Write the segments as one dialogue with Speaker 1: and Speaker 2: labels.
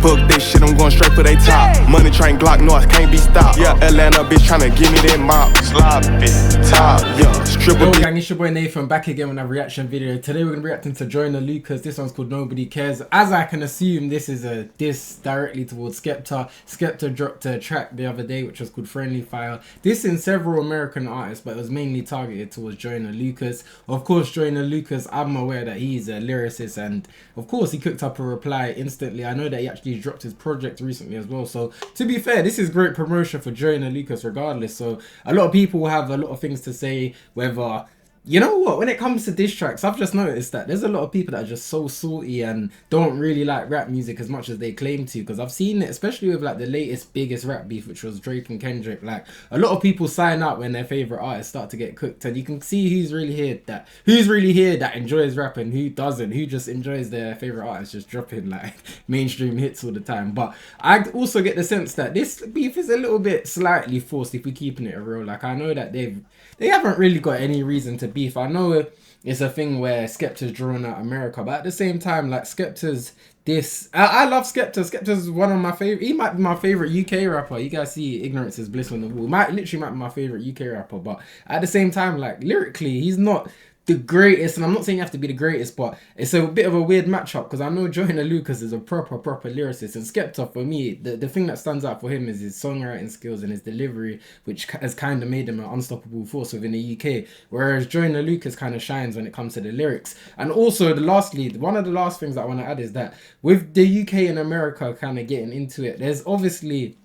Speaker 1: Fuck this shit, I'm going straight for they top. Money train Glock, no, I can't be stopped. Yeah, Atlanta bitch tryna give me that mop. Sloppy, top, yeah, stripper.
Speaker 2: Yo gang, it's your boy Nathan back again with a reaction video. Today we're gonna be reacting to Joyner Lucas. This one's called Nobody Cares. As I can assume, this is a diss directly towards Skepta. Skepta dropped a track the other day which was called Friendly Fire. This in several American artists, but it was mainly targeted towards Joyner Lucas. Of course, Joyner Lucas, I'm aware that he's a lyricist, and of course he cooked up a reply instantly. I know that he actually dropped his project recently as well. So to be fair, this is great promotion for Joyner Lucas regardless. So a lot of people will have a lot of things to say, whether, you know what, when it comes to diss tracks, I've just noticed that there's a lot of people that are just so salty and don't really like rap music as much as they claim to, because I've seen it, especially with like the latest biggest rap beef, which was Drake and Kendrick. Like, a lot of people sign up when their favorite artists start to get cooked, and you can see who's really here that enjoys rap and who doesn't, who just enjoys their favorite artists just dropping like mainstream hits all the time. But I also get the sense that this beef is a little bit slightly forced if we're keeping it real. Like, I know that they haven't really got any reason to beef. I know it's a thing where Skepta's drawn out America, but at the same time, like, Skepta's this, I love Skepta. Skepta's one of my favorite, he might be my favorite UK rapper. You guys see ignorance is bliss on the wall. Literally might be my favorite UK rapper, but at the same time, like, lyrically, he's not the greatest, and I'm not saying you have to be the greatest, but it's a bit of a weird matchup, because I know Joyner Lucas is a proper lyricist, and Skepta, for me, the thing that stands out for him is his songwriting skills and his delivery, which has kind of made him an unstoppable force within the UK, whereas Joyner Lucas kind of shines when it comes to the lyrics. And also, lastly, one of the last things that I want to add is that with the UK and America kind of getting into it, there's obviously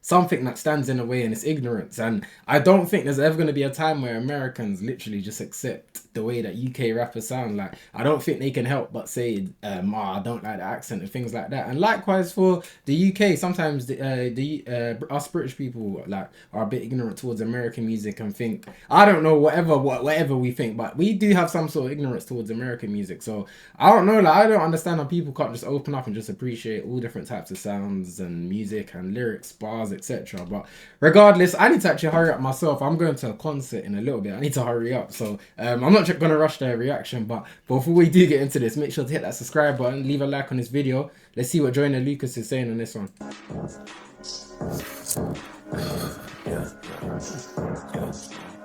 Speaker 2: something that stands in the way, and it's ignorance. And I don't think there's ever going to be a time where Americans literally just accept the way that UK rappers sound. Like, I don't think they can help but say, I don't like the accent and things like that. And likewise for the UK, sometimes us British people like are a bit ignorant towards American music and think, I don't know, whatever we think, but we do have some sort of ignorance towards American music. So I don't know, like, I don't understand how people can't just open up and just appreciate all different types of sounds and music and lyrics, bars, etc. But regardless, I need to actually hurry up myself. I'm going to a concert in a little bit. I need to hurry up, so I'm not going to rush their reaction. But before we do get into this, make sure to hit that subscribe button, leave a like on this video. Let's see what Joyner Lucas is saying on this one.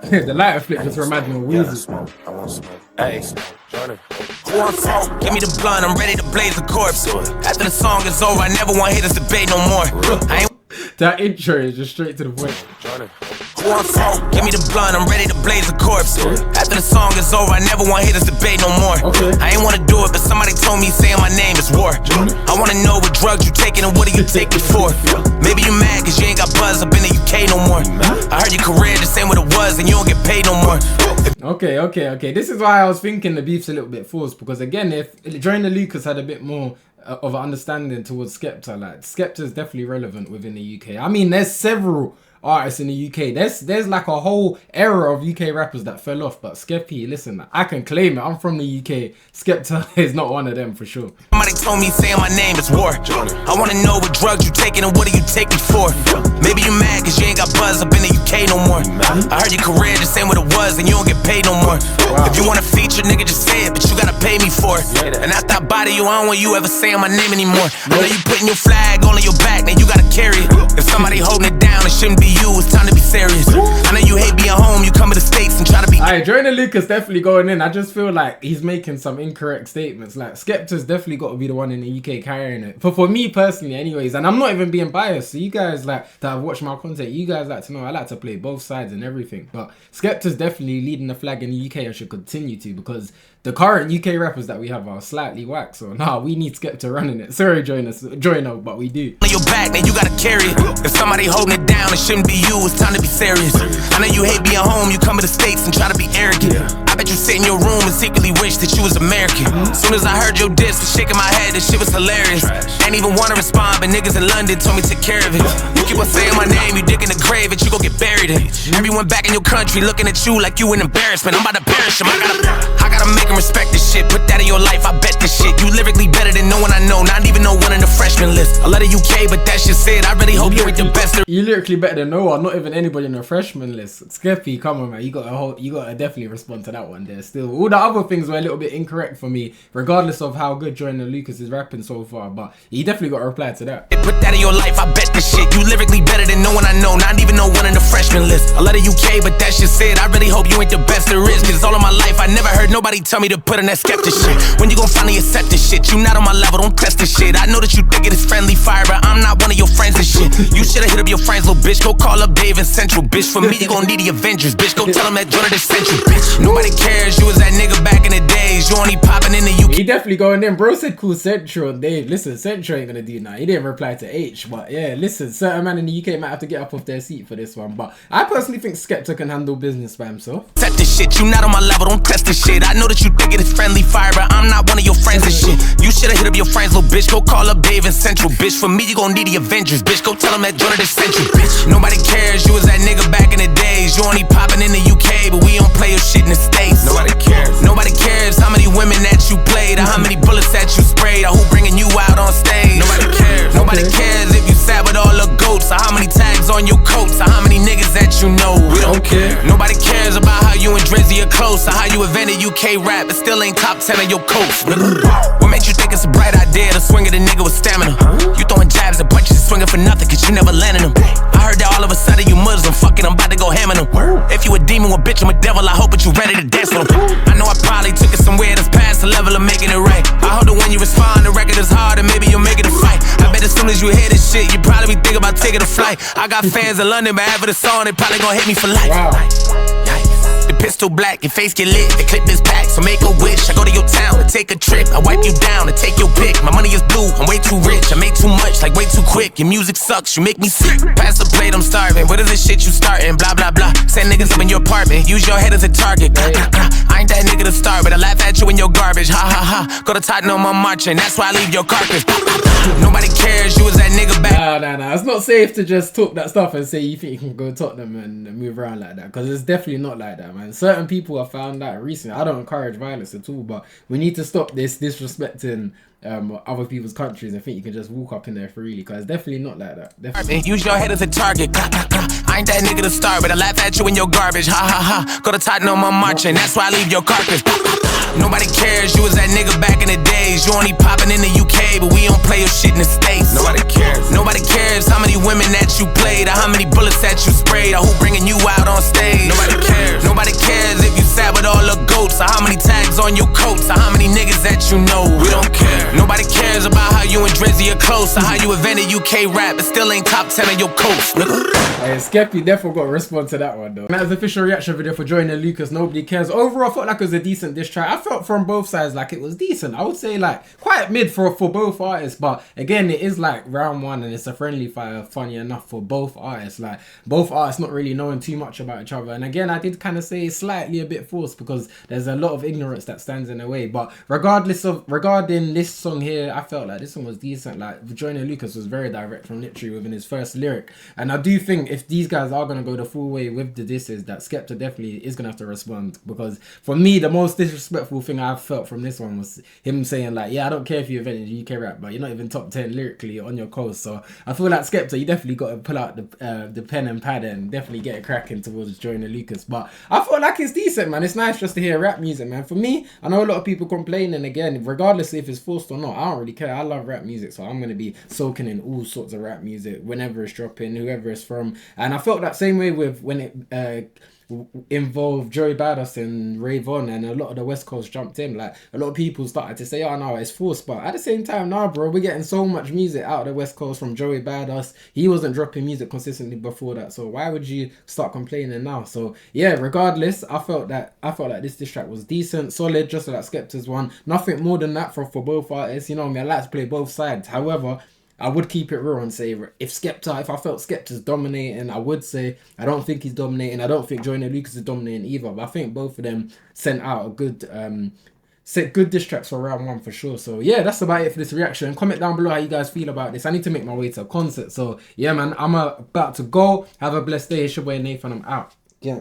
Speaker 2: The lighter flip just reminded me of Weezy.
Speaker 3: I want smoke. Hey, Joyner. Who want smoke? Give me the blunt, I'm ready to blaze the corpse. After the song is over, I never want to hear this debate no more.
Speaker 2: That intro is just straight to the point.
Speaker 3: Joyner. Who want smoke? Give me the blunt, I'm ready to blaze the corpse. After the song is over, I never want to hear this debate no more. I ain't want to do it, but somebody told me saying my name is war. I want to know what drugs you taking and what do you take it for? Maybe you mad cause you ain't got buzz up in the UK no more. I heard your career just ain't what it was and you don't get paid no more.
Speaker 2: Okay. This is why I was thinking the beef's a little bit forced, because again, if Joyner Lucas had a bit more of an understanding towards Skepta, like, Skepta is definitely relevant within the UK. I mean, there's several artists in the UK. There's like a whole era of UK rappers that fell off, but Skeppy, listen, I can claim it. I'm from the UK. Skepta is not one of them for sure.
Speaker 3: Somebody told me saying my name is war. I want to know what drugs you taking and what do you take me for? Maybe you mad cause you ain't got buzz up in the UK no more. I heard your career just ain't what it was and you don't get paid no more. If you want a feature, nigga, just say it, but you gotta pay me for it. And after I body you, I don't want you ever saying my name anymore. I know you putting your flag on your back, now you gotta carry it. If somebody holding it down, it shouldn't be you, it's time to be serious. I know you hate being home, you come to the States and try to be.
Speaker 2: Alright, Joyner Lucas definitely going in. I just feel like he's making some incorrect statements. Like, Skepta's definitely got to be the one in the UK carrying it. For me personally anyways, and I'm not even being biased. So you guys like that have watched my content, you guys like to know I like to play both sides and everything. But Skepta's definitely leading the flag in the UK and should continue to, because the current UK rappers that we have are slightly whack. So nah, we need Skepta running it. Sorry, Joyner, but we do.
Speaker 3: On your back, then you gotta carry it. If somebody holding it down, it shouldn't be you, it's time to be serious. I know you hate being home, you come to the States and try to be arrogant. I bet you sit in your room and secretly wish that you was American. Soon as I heard your diss, was shaking my head, this shit was hilarious. Ain't even wanna respond, but niggas in London told me to take care of it. You keep on saying my name, you dig in the grave, and you gon' get buried in. Everyone back in your country looking at you like you an embarrassment. I'm about to perish him, I gotta make him respect this shit. Put that in your life, I bet this shit. You lyrically better than no one I know, not even no one in the freshman list. I love the UK, but that shit said, I really hope you read the best.
Speaker 2: You lyrically better than no one, not even anybody in the freshman list. Skeppy, come on man, you gotta definitely respond to that one. one there. Still, all the other things were a little bit incorrect for me, regardless of how good Joyner Lucas is rapping so far. But he definitely got a reply to that.
Speaker 3: Put that in your life, I bet this shit. You lyrically better than no one I know, not even no one in the freshman list. I love the UK, but that shit said, I really hope you ain't the best there is. Cause all of my life, I never heard nobody tell me to put in that skeptic shit. When you gon' finally accept this shit? You not on my level, don't test this shit. I know that you think it is friendly fire, but I'm not one of your friends and shit. You should've hit up your friends, little bitch. Go call up Dave and Central, bitch. For me, you gon' need the Avengers, bitch. Go tell them that Joyner just sent you, bitch. Nobody cares, you was that nigga back in the days. You only popping in the UK.
Speaker 2: He definitely going in. Bro said cool Central. Dave, listen, Central ain't gonna do that. He didn't reply to H, but yeah, listen, certain man in the UK might have to get up off their seat for this one. But I personally think Skepta can handle business by himself.
Speaker 3: Set this shit, you not on my level, don't test this shit. I know that you think it is friendly fire, but I'm not one of your friends and shit. You should've hit up your friends, little bitch. Go call up Dave and Central, bitch. For me, you gon' need the Avengers, bitch. Go tell them that Joyner just sent you, bitch. Nobody cares, you was that nigga back in the days. You only popping in the UK, but we don't play your shit in the States. Nobody cares. Nobody cares how many women that you played, or how many bullets that you sprayed, or who bringing you out on stage. Nobody cares. Nobody cares if you sat with all the goats, or how many tags on your coats, or how many niggas that you know. We don't care. Nobody cares about how you and Drizzy are close, or how you invented UK rap, but still ain't top 10 on your coast. What makes you think it's a bright idea to swing at a nigga with stamina? You throwing jabs and punches and swinging for nothing, cause you never landed them. I heard that all of a sudden you Muslim, fucking, I'm about to go ham on them. If you a demon, well bitch, I'm a devil, I hope that you ready to dance with them. I know I probably took it somewhere that's past the level of making it right. I hope that when you respond, the record is hard and maybe you'll make it a fight. I bet as soon as you hear this shit, you probably be thinking about taking a flight. I got fans in London, but after the song, they probably gonna hit me for life.
Speaker 2: Wow.
Speaker 3: The pistol black, your face get lit, the clip is packed, so make a wish. I go to your town to take a trip, I wipe you down to take your pick. My money is blue, I'm way too rich, I make too much, like way too quick. Your music sucks, you make me sick. Pass the plate, I'm starving. What is this shit you starting? Blah blah blah. Send niggas up in your apartment, use your head as a target. I ain't that nigga to start, but I laugh at you in your garbage. Ha ha ha. Go to Tottenham, I'm marching, that's why I leave your carcass. Nobody cares, you was that nigga back.
Speaker 2: Nah. It's not safe to just talk that stuff and say you think you can go Tottenham and move around like that, because it's definitely not like that, man. Certain people have found that recently. I don't encourage violence at all, but we need to stop this disrespecting other people's countries and think you can just walk up in there freely, because it's definitely not like that. Definitely.
Speaker 3: Use your head as a target. I ain't that nigga to start, but I laugh at you in your garbage. Ha ha ha. Go to Tottenham, I'm marching, that's why I leave your carcass. Nobody cares, you was that nigga back in the days. You only popping in the UK, but we don't play your shit in the States. Nobody cares. Nobody cares how many women that you played, or how many bullets that you sprayed, or who bringing you out on stage. Nobody cares. Nobody cares if you sat with all the goats, or how many tags on your coats, or how many niggas that you know. We don't care. Nobody cares about how you and Drizzy are close, or how you invented UK rap, but still ain't top 10 on your coast.
Speaker 2: Hey, Skeppy definitely got a response to that one though. That was the official reaction video for Joyner Lucas, Nobody Cares. Overall, I felt like it was a decent diss track. I felt from both sides like it was decent. I would say like quite mid for both artists, but again, it is like round one and it's a friendly fire, funny enough for both artists. Like both artists not really knowing too much about each other. And again, I did kind of say slightly a bit forced because there's a lot of ignorance that stands in the way. But regarding this song here, I felt like this one was decent. Like Joyner Lucas was very direct from literally within his first lyric. And I do think if these guys are going to go the full way with the disses, that Skepta definitely is going to have to respond. Because for me, the most disrespectful thing I've felt from this one was him saying like, yeah, I don't care if you invented UK rap, but you're not even top 10 lyrically on your coast. So I feel like Skepta, you definitely got to pull out the pen and pad and definitely get it cracking towards Joyner Lucas. But I feel like it's decent, man. It's nice just to hear rap music, man. For me, I know a lot of people complaining again, regardless if it's forced or not. I don't really care. I love rap music, so I'm going to be soaking in all sorts of rap music whenever it's dropping, whoever it's from. And I felt that same way with when it involved Joey Badass and Ray Von, and a lot of the West Coast jumped in. Like a lot of people started to say, oh no, it's forced, but at the same time, nah bro, we're getting so much music out of the West Coast from Joey Badass. He wasn't dropping music consistently before that, so why would you start complaining now? So yeah, regardless, I felt like this diss track was decent, solid, just like Skepta's one. Nothing more than that for both artists. You know me, I like to play both sides. However, I would keep it real and say if I felt Skepta's dominating, I would say I don't think he's dominating. I don't think Joyner Lucas is dominating either. But I think both of them sent out a good good diss tracks for round one for sure. So yeah, that's about it for this reaction. Comment down below how you guys feel about this. I need to make my way to a concert. So yeah, man, I'm about to go. Have a blessed day. It's your boy Nathan. I'm out.